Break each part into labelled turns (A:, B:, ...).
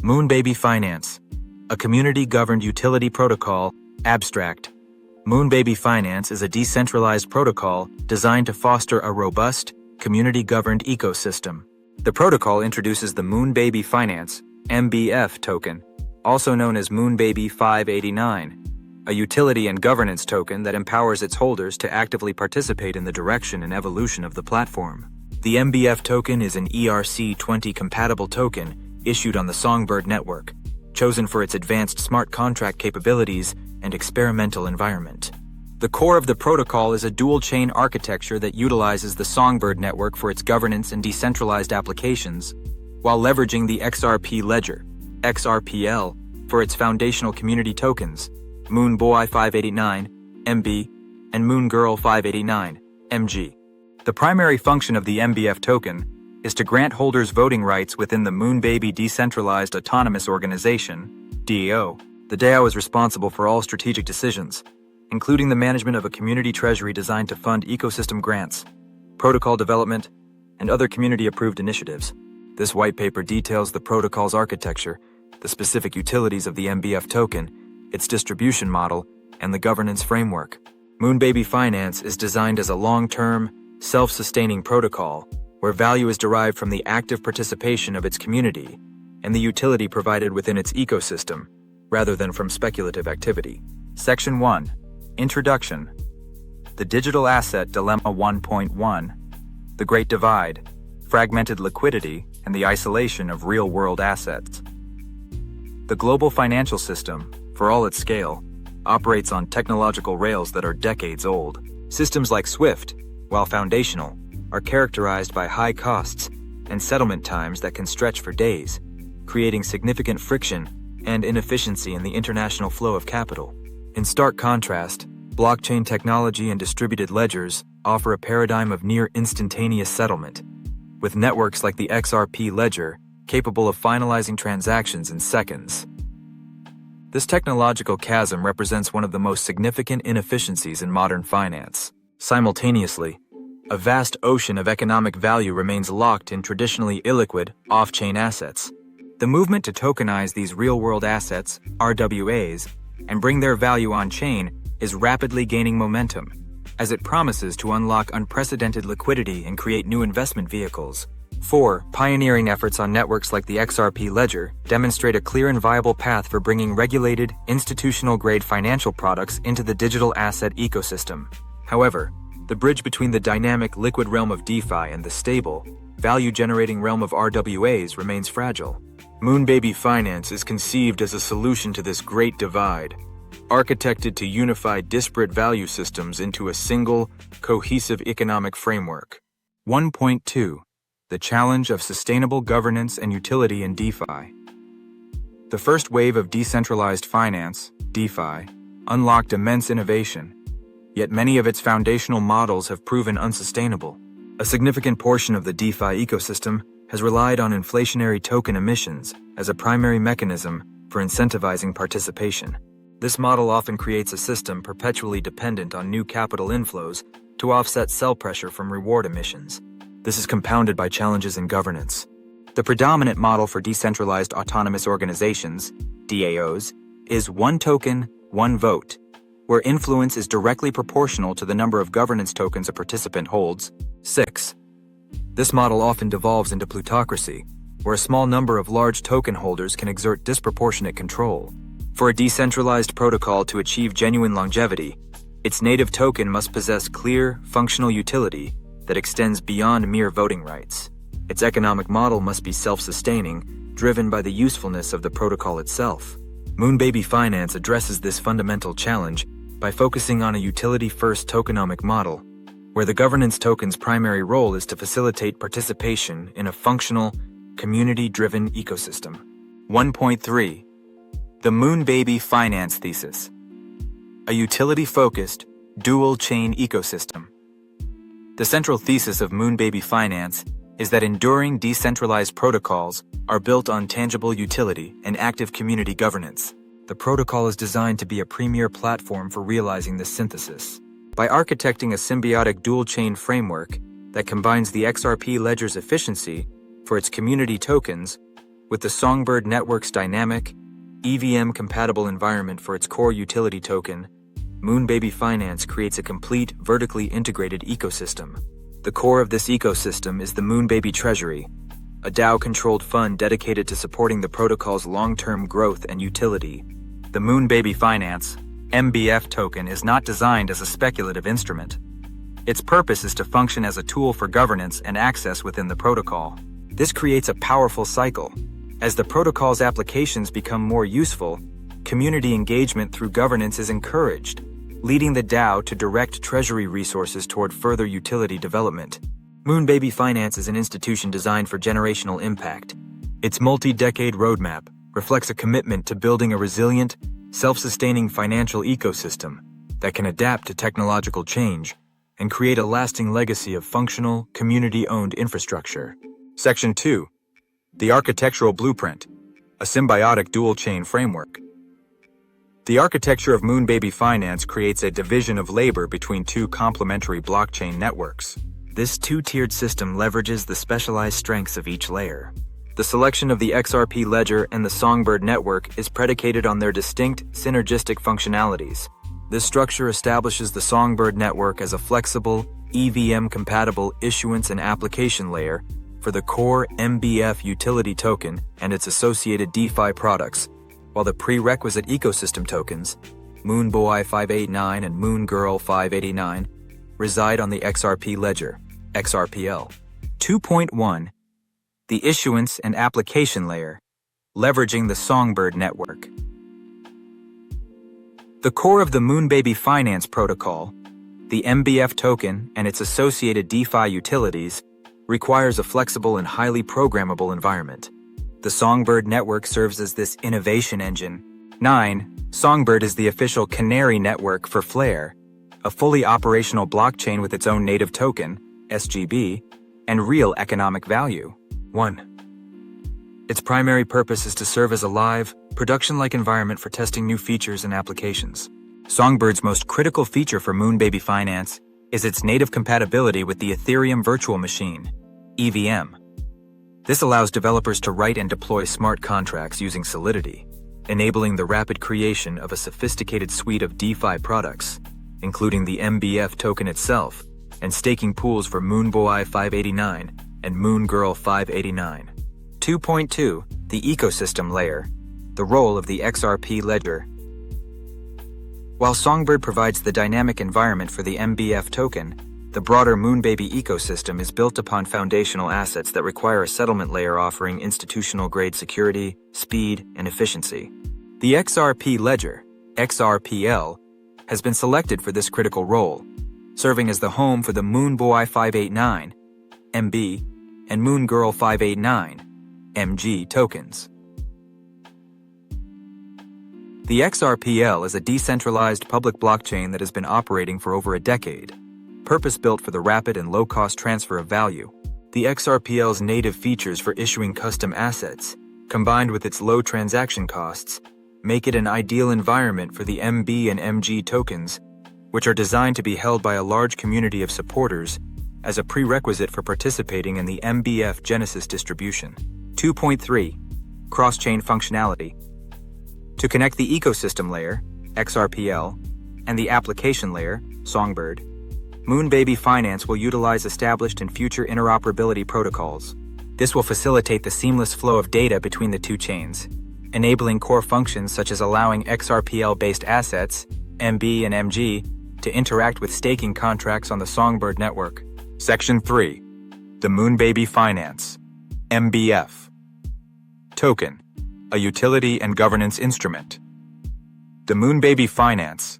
A: Moonbaby Finance, a community-governed utility protocol, abstract. Moonbaby Finance is a decentralized protocol designed to foster a robust, community-governed ecosystem. The protocol introduces the Moonbaby Finance (MBF) token, also known as MB589, a utility and governance token that empowers its holders to actively participate in the direction and evolution of the platform. The MBF token is an ERC20 compatible token issued on the Songbird network, chosen for its advanced smart contract capabilities and experimental environment. The core of the protocol is a dual-chain architecture that utilizes the Songbird network for its governance and decentralized applications, while leveraging the XRP Ledger, XRPL, for its foundational community tokens, Moonbois 589, MB, and Moongirl 589, MG. The primary function of the MBF token is to grant holders voting rights within the Moonbaby Decentralized Autonomous Organization, DAO. The DAO is responsible for all strategic decisions, including the management of a community treasury designed to fund ecosystem grants, protocol development, and other community-approved initiatives. This white paper details the protocol's architecture, the specific utilities of the MBF token, its distribution model, and the governance framework. Moonbaby Finance is designed as a long-term, self-sustaining protocol where value is derived from the active participation of its community and the utility provided within its ecosystem, rather than from speculative activity. Section 1. Introduction. The Digital Asset Dilemma 1.1. The Great Divide, Fragmented Liquidity, and the Isolation of Real-World Assets. The global financial system, for all its scale, operates on technological rails that are decades old. Systems like SWIFT, while foundational, are characterized by high costs and settlement times that can stretch for days, creating significant friction and inefficiency in the international flow of capital. In stark contrast, blockchain technology and distributed ledgers offer a paradigm of near instantaneous settlement, with networks like the XRP Ledger capable of finalizing transactions in seconds. This technological chasm represents one of the most significant inefficiencies in modern finance. Simultaneously, a vast ocean of economic value remains locked in traditionally illiquid, off-chain assets. The movement to tokenize these real-world assets, RWAs, and bring their value on-chain is rapidly gaining momentum, as it promises to unlock unprecedented liquidity and create new investment vehicles. 4. Pioneering efforts on networks like the XRP Ledger demonstrate a clear and viable path for bringing regulated, institutional-grade financial products into the digital asset ecosystem. However, the bridge between the dynamic liquid realm of DeFi and the stable, value-generating realm of RWAs remains fragile. Moonbaby Finance is conceived as a solution to this great divide, architected to unify disparate value systems into a single, cohesive economic framework. 1.2. The Challenge of Sustainable Governance and Utility in DeFi. The first wave of decentralized finance, DeFi, unlocked immense innovation, yet many of its foundational models have proven unsustainable. A significant portion of the DeFi ecosystem has relied on inflationary token emissions as a primary mechanism for incentivizing participation. This model often creates a system perpetually dependent on new capital inflows to offset sell pressure from reward emissions. This is compounded by challenges in governance. The predominant model for decentralized autonomous organizations, DAOs, is one token, one vote, where influence is directly proportional to the number of governance tokens a participant holds. 6. This model often devolves into plutocracy, where a small number of large token holders can exert disproportionate control. For a decentralized protocol to achieve genuine longevity, its native token must possess clear, functional utility that extends beyond mere voting rights. Its economic model must be self-sustaining, driven by the usefulness of the protocol itself. Moonbaby Finance addresses this fundamental challenge by focusing on a utility-first tokenomic model, where the governance token's primary role is to facilitate participation in a functional, community-driven ecosystem. 1.3. The Moonbaby Finance Thesis. A utility-focused, dual-chain ecosystem. The central thesis of Moonbaby Finance is that enduring decentralized protocols are built on tangible utility and active community governance. The protocol is designed to be a premier platform for realizing this synthesis. By architecting a symbiotic dual-chain framework that combines the XRP Ledger's efficiency for its community tokens With the Songbird network's dynamic, EVM-compatible environment for its core utility token, Moonbaby Finance creates a complete, vertically integrated ecosystem. The core of this ecosystem is the Moonbaby Treasury, a DAO-controlled fund dedicated to supporting the protocol's long-term growth and utility. The Moonbaby Finance MBF token is not designed as a speculative instrument. Its purpose is to function as a tool for governance and access within the protocol. This creates a powerful cycle. As the protocol's applications become more useful, community engagement through governance is encouraged, leading the DAO to direct treasury resources toward further utility development. Moonbaby Finance is an institution designed for generational impact. Its multi-decade roadmap reflects a commitment to building a resilient, self-sustaining financial ecosystem that can adapt to technological change and create a lasting legacy of functional, community-owned infrastructure. Section 2. The Architectural Blueprint, a symbiotic dual-chain framework. The architecture of Moonbaby Finance creates a division of labor between two complementary blockchain networks. This two-tiered system leverages the specialized strengths of each layer. The selection of the XRP Ledger and the Songbird network is predicated on their distinct, synergistic functionalities. This structure establishes the Songbird network as a flexible, EVM-compatible issuance and application layer for the core MBF utility token and its associated DeFi products, while the prerequisite ecosystem tokens, Moonbois 589 and Moongirl 589, reside on the XRP Ledger, XRPL. 2.1. The issuance and application layer, leveraging the Songbird network. The core of the Moonbaby Finance protocol, the MBF token and its associated DeFi utilities, requires a flexible and highly programmable environment. The Songbird network serves as this innovation engine. 9. Songbird is the official canary network for Flare, a fully operational blockchain with its own native token, SGB, and real economic value. 1. Its primary purpose is to serve as a live, production-like environment for testing new features and applications. Songbird's most critical feature for Moonbaby Finance is its native compatibility with the Ethereum Virtual Machine, EVM. This allows developers to write and deploy smart contracts using Solidity, enabling the rapid creation of a sophisticated suite of DeFi products, including the MBF token itself, and staking pools for Moonbois 589 and Moongirl 589. 2.2. The ecosystem layer, the role of the XRP Ledger. While Songbird provides the dynamic environment for the MBF token, the broader Moonbaby ecosystem is built upon foundational assets that require a settlement layer offering institutional-grade security, speed, and efficiency. The XRP Ledger, XRPL, has been selected for this critical role, serving as the home for the Moonbois 589, MB, and Moongirl 589, MG tokens. The XRPL is a decentralized public blockchain that has been operating for over a decade, purpose-built for the rapid and low-cost transfer of value. The XRPL's native features for issuing custom assets, combined with its low transaction costs, make it an ideal environment for the MB and MG tokens, which are designed to be held by a large community of supporters as a prerequisite for participating in the MBF Genesis distribution. 2.3. Cross-chain functionality. To connect the ecosystem layer, XRPL, and the application layer, Songbird, Moonbaby Finance will utilize established and future interoperability protocols. This will facilitate the seamless flow of data between the two chains, enabling core functions such as allowing XRPL-based assets, MB and MG, to interact with staking contracts on the Songbird network. Section 3. The Moonbaby Finance, MBF. Token, a utility and governance instrument. The Moonbaby Finance,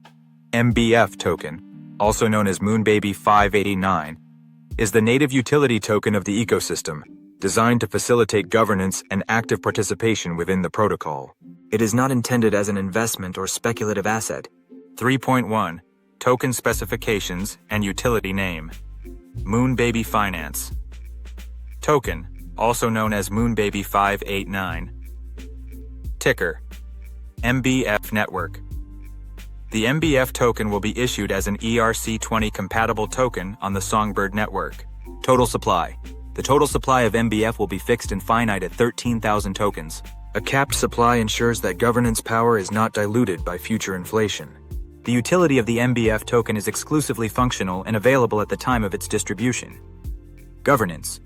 A: MBF token, also known as Moonbaby 589, is the native utility token of the ecosystem, designed to facilitate governance and active participation within the protocol. It is not intended as an investment or speculative asset. 3.1. Token specifications and utility name. Moonbaby Finance. Token, also known as Moonbaby 589. Ticker, MBF Network. The MBF token will be issued as an ERC20 compatible token on the Songbird network. Total supply. The The total supply of MBF will be fixed and finite at 13,000 tokens. A capped supply ensures that governance power is not diluted by future inflation. The utility of the MBF token is exclusively functional and available at the time of its distribution. Governance.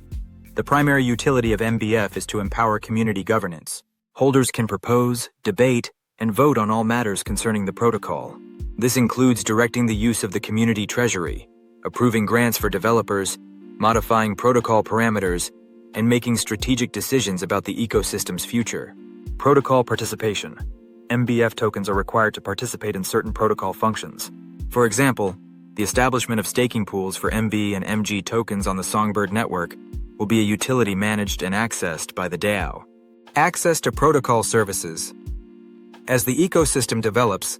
A: The primary utility of MBF is to empower community governance. Holders can propose, debate, and vote on all matters concerning the protocol. This includes directing the use of the community treasury, approving grants for developers, modifying protocol parameters, and making strategic decisions about the ecosystem's future. Protocol participation. MBF tokens are required to participate in certain protocol functions. For example, the establishment of staking pools for MB and MG tokens on the Songbird network will be a utility managed and accessed by the DAO. Access to protocol services. As the ecosystem develops,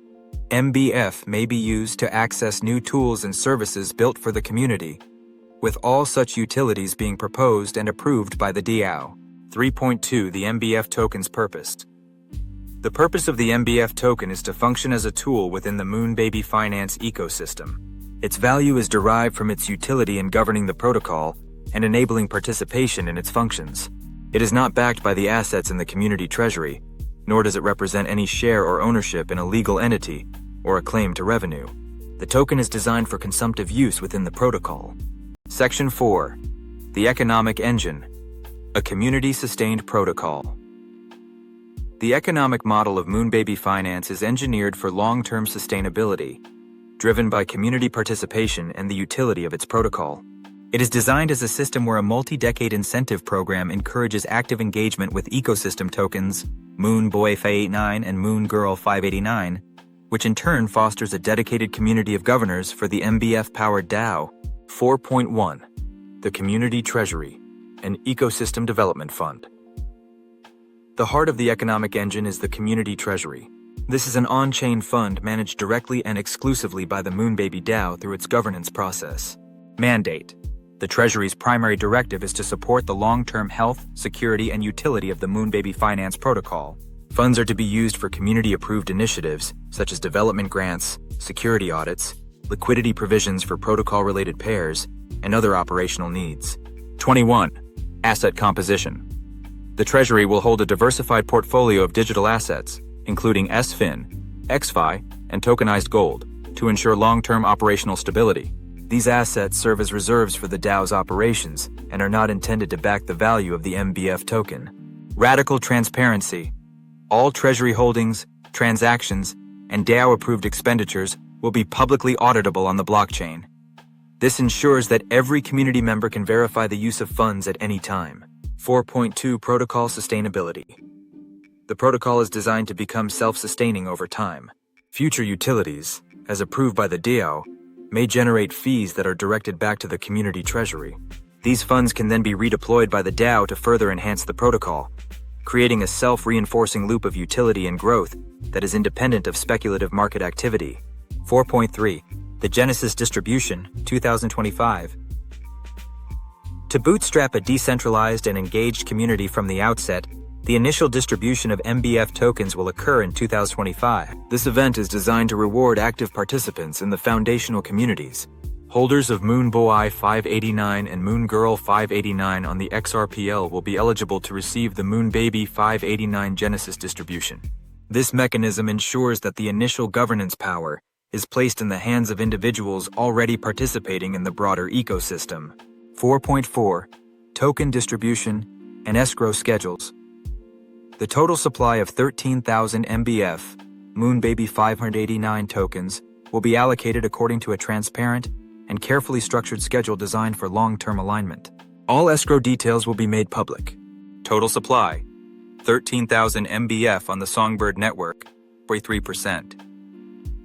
A: MBF may be used to access new tools and services built for the community, with all such utilities being proposed and approved by the DAO. 3.2 The MBF token's purpose. The purpose of the MBF token is to function as a tool within the Moonbaby finance ecosystem. Its value is derived from its utility in governing the protocol and enabling participation in its functions. It is not backed by the assets in the community treasury, nor does it represent any share or ownership in a legal entity or a claim to revenue. The token is designed for consumptive use within the protocol. Section 4. The Economic Engine. A community-sustained protocol. The economic model of Moonbaby Finance is engineered for long-term sustainability, driven by community participation and the utility of its protocol. It is designed as a system where a multi-decade incentive program encourages active engagement with ecosystem tokens, Moonbois 589 and Moongirl 589, which in turn fosters a dedicated community of governors for the MBF-powered DAO. 4.1. The Community Treasury, an ecosystem development fund. The heart of the economic engine is the Community Treasury. This is an on-chain fund managed directly and exclusively by the Moonbaby DAO through its governance process. Mandate. The Treasury's primary directive is to support the long-term health, security, and utility of the Moonbaby Finance Protocol. Funds are to be used for community-approved initiatives, such as development grants, security audits, liquidity provisions for protocol-related pairs, and other operational needs. 21. Asset composition. The Treasury will hold a diversified portfolio of digital assets, including SFIN, XFI, and tokenized gold, to ensure long-term operational stability. These assets serve as reserves for the DAO's operations and are not intended to back the value of the MBF token. Radical transparency. All Treasury holdings, transactions, and DAO-approved expenditures will be publicly auditable on the blockchain. This ensures that every community member can verify the use of funds at any time. 4.2 Protocol sustainability. The protocol is designed to become self-sustaining over time. Future utilities, as approved by the DAO, may generate fees that are directed back to the community treasury. These funds can then be redeployed by the DAO to further enhance the protocol, creating a self-reinforcing loop of utility and growth that is independent of speculative market activity. 4.3 The Genesis Distribution, 2025. To bootstrap a decentralized and engaged community from the outset, the initial distribution of MBF tokens will occur in 2025. This event is designed to reward active participants in the foundational communities. Holders of Moonbois 589 and Moongirl 589 on the XRPL will be eligible to receive the Moonbaby 589 Genesis distribution. This mechanism ensures that the initial governance power is placed in the hands of individuals already participating in the broader ecosystem. 4.4 Token distribution and escrow schedules. The total supply of 13,000 MBF, Moonbaby 589 tokens, will be allocated according to a transparent and carefully structured schedule designed for long-term alignment. All escrow details will be made public. Total supply, 13,000 MBF on the Songbird network, 43%.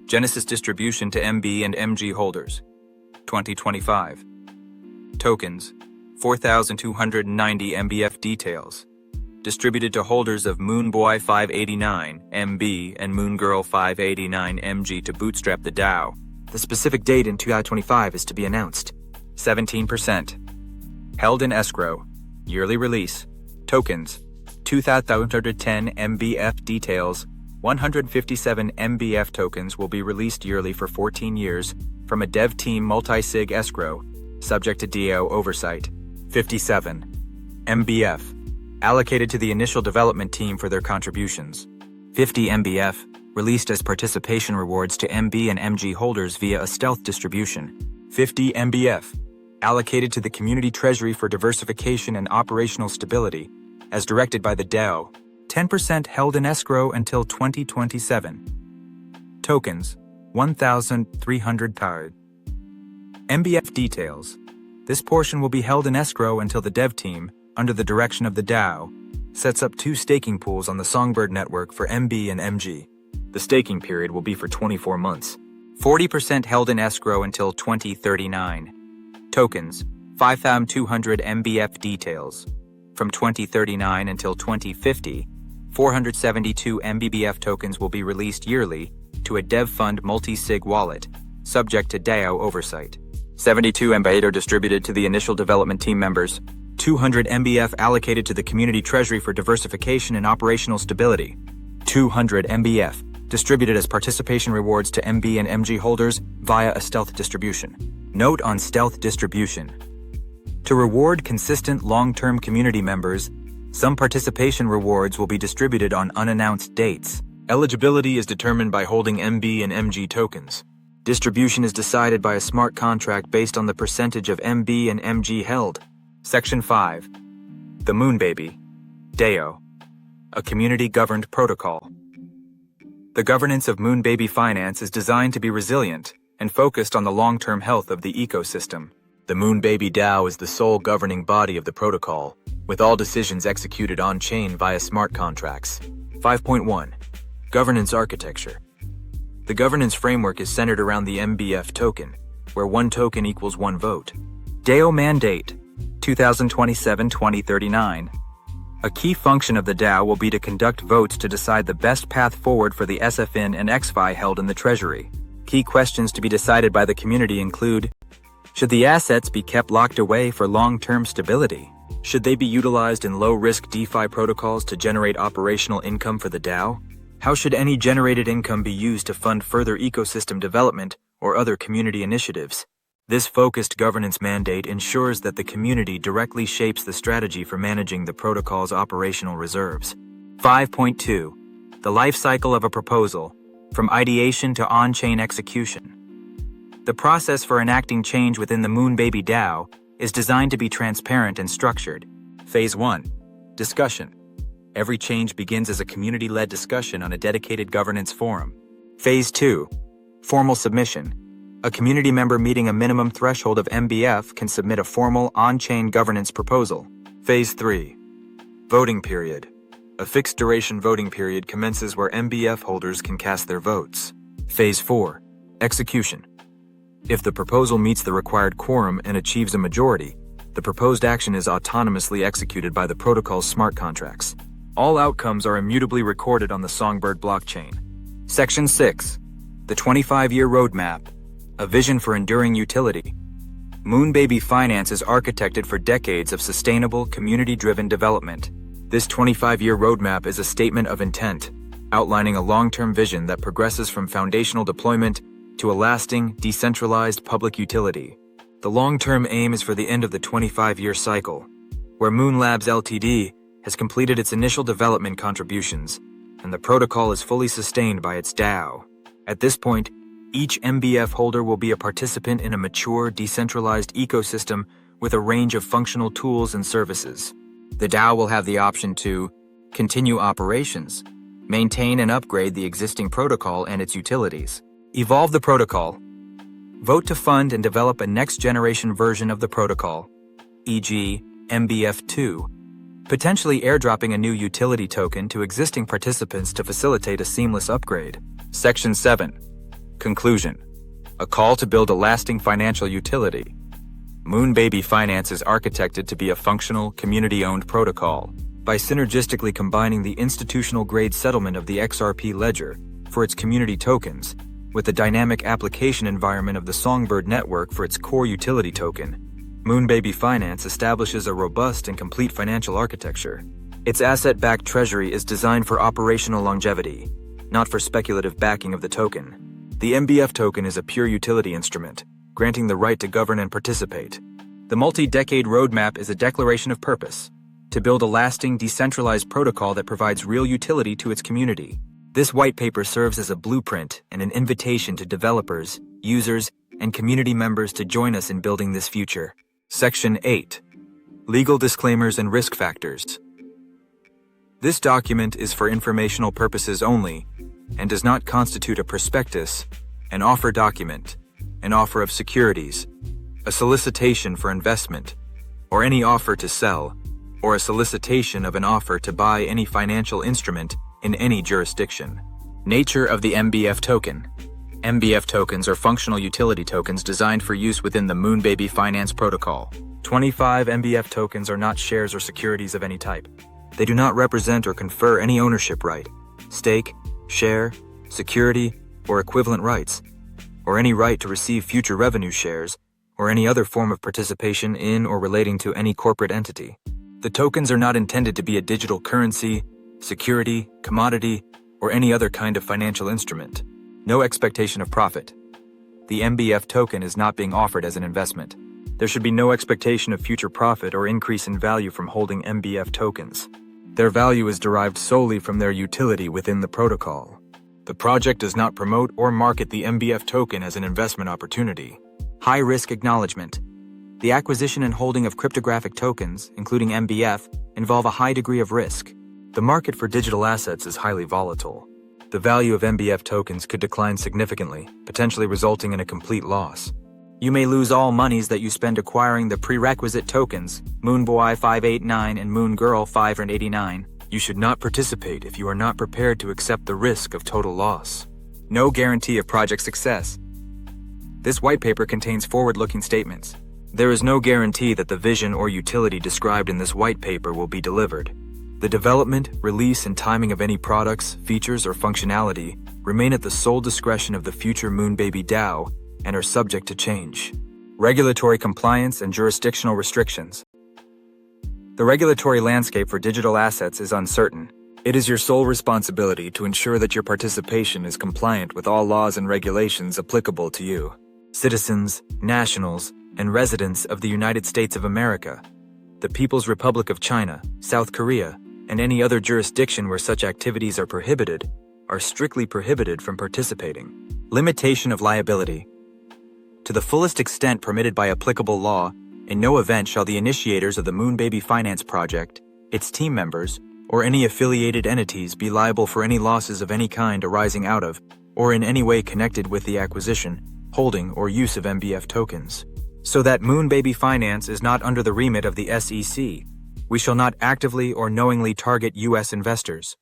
A: Genesis distribution to MB and MG holders, 2025. Tokens, 4,290 MBF details, distributed to holders of Moonbois 589 MB and Moongirl 589 MG to bootstrap the DAO. The specific date in 2025 is to be announced. 17%. Held in escrow. Yearly release. Tokens, 2,110 MBF details. 157 MBF tokens will be released yearly for 14 years from a dev team multi-sig escrow, subject to DAO oversight. 57. MBF, allocated to the initial development team for their contributions. 50 MBF, released as participation rewards to MB and MG holders via a stealth distribution. 50 MBF, allocated to the community treasury for diversification and operational stability, as directed by the DALL. 10% held in escrow until 2027. Tokens, 1,300 powered. MBF details. This portion will be held in escrow until the dev team, under the direction of the DAO, sets up 2 staking pools on the Songbird network for MB and MG. The staking period will be for 24 months. 40% held in escrow until 2039. Tokens, 5,200 MBF details. From 2039 until 2050, 472 MBBF tokens will be released yearly to a dev fund multi-sig wallet, subject to DAO oversight. 72 MBF distributed to the initial development team members. 200 MBF allocated to the community treasury for diversification and operational stability. 200 MBF distributed as participation rewards to MB and MG holders via a stealth distribution. Note on stealth distribution. To reward consistent long-term community members, some participation rewards will be distributed on unannounced dates. Eligibility is determined by holding MB and MG tokens. Distribution is decided by a smart contract based on the percentage of MB and MG held. Section 5. The Moonbaby, DAO, a community-governed protocol. The governance of Moonbaby Finance is designed to be resilient and focused on the long-term health of the ecosystem. The Moonbaby DAO is the sole governing body of the protocol, with all decisions executed on-chain via smart contracts. 5.1. Governance Architecture. The governance framework is centered around the MBF token, where 1 token equals 1 vote. DAO Mandate, 2027-2039. A key function of the DAO will be to conduct votes to decide the best path forward for the SFN and XFI held in the Treasury. Key questions to be decided by the community include: should the assets be kept locked away for long-term stability? Should they be utilized in low-risk DeFi protocols to generate operational income for the DAO? How should any generated income be used to fund further ecosystem development or other community initiatives? This focused governance mandate ensures that the community directly shapes the strategy for managing the protocol's operational reserves. 5.2. The life cycle of a proposal, from ideation to on-chain execution. The process for enacting change within the Moonbaby DAO is designed to be transparent and structured. Phase 1. Discussion. Every change begins as a community-led discussion on a dedicated governance forum. Phase 2. Formal submission. A community member meeting a minimum threshold of MBF can submit a formal on-chain governance proposal. Phase 3. Voting period. A fixed duration voting period commences where MBF holders can cast their votes. Phase 4. Execution. If the proposal meets the required quorum and achieves a majority, the proposed action is autonomously executed by the protocol's smart contracts. All outcomes are immutably recorded on the Songbird blockchain. Section 6. The 25-year roadmap. A vision for enduring utility. Moonbaby Finance is architected for decades of sustainable, community-driven development. This 25-year roadmap is a statement of intent, outlining a long-term vision that progresses from foundational deployment to a lasting, decentralized public utility. The long-term aim is for the end of the 25-year cycle, where Moon Labs Ltd. Has completed its initial development contributions, and the protocol is fully sustained by its DAO. At this point, each MBF holder will be a participant in a mature, decentralized ecosystem with a range of functional tools and services. The DAO will have the option to continue operations, maintain and upgrade the existing protocol and its utilities, evolve the protocol, vote to fund and develop a next-generation version of the protocol, e.g. MBF2, potentially airdropping a new utility token to existing participants to facilitate a seamless upgrade. Section 7. Conclusion. A call to build a lasting financial utility. Moonbaby Finance is architected to be a functional, community-owned protocol by synergistically combining the institutional-grade settlement of the XRP Ledger for its community tokens with the dynamic application environment of the Songbird network for its core utility token. Moonbaby Finance establishes a robust and complete financial architecture. Its asset-backed treasury is designed for operational longevity, not for speculative backing of the token. The MBF token is a pure utility instrument, granting the right to govern and participate. The multi-decade roadmap is a declaration of purpose to build a lasting, decentralized protocol that provides real utility to its community. This white paper serves as a blueprint and an invitation to developers, users, and community members to join us in building this future. Section 8. Legal disclaimers and risk factors. This document is for informational purposes only and does not constitute a prospectus, an offer document, an offer of securities, a solicitation for investment, or any offer to sell, or a solicitation of an offer to buy any financial instrument in any jurisdiction. Nature of the MBF token. MBF tokens are functional utility tokens designed for use within the Moonbaby finance protocol. 25 MBF tokens are not shares or securities of any type. They do not represent or confer any ownership right, stake, share, security, or equivalent rights, or any right to receive future revenue shares, or any other form of participation in or relating to any corporate entity. The tokens are not intended to be a digital currency, security, commodity, or any other kind of financial instrument. No expectation of profit. The MBF token is not being offered as an investment. There should be no expectation of future profit or increase in value from holding MBF tokens. Their value is derived solely from their utility within the protocol. The project does not promote or market the MBF token as an investment opportunity. High-risk acknowledgement. The acquisition and holding of cryptographic tokens, including MBF, involve a high degree of risk. The market for digital assets is highly volatile. The value of MBF tokens could decline significantly, potentially resulting in a complete loss. You may lose all monies that you spend acquiring the prerequisite tokens, Moonbois 589 and Moongirl 589. You should not participate if you are not prepared to accept the risk of total loss. No guarantee of project success. This white paper contains forward-looking statements. There is no guarantee that the vision or utility described in this white paper will be delivered. The development, release, and timing of any products, features, or functionality remain at the sole discretion of the future Moonbaby DAO and are subject to change. Regulatory compliance and jurisdictional restrictions. The regulatory landscape for digital assets is uncertain. It is your sole responsibility to ensure that your participation is compliant with all laws and regulations applicable to you. Citizens, nationals, and residents of the United States of America, the People's Republic of China, South Korea, and any other jurisdiction where such activities are prohibited, are strictly prohibited from participating. Limitation of liability. To the fullest extent permitted by applicable law, in no event shall the initiators of the Moonbaby Finance Project, its team members, or any affiliated entities be liable for any losses of any kind arising out of, or in any way connected with the acquisition, holding, or use of MBF tokens. So that Moonbaby Finance is not under the remit of the SEC, we shall not actively or knowingly target U.S. investors.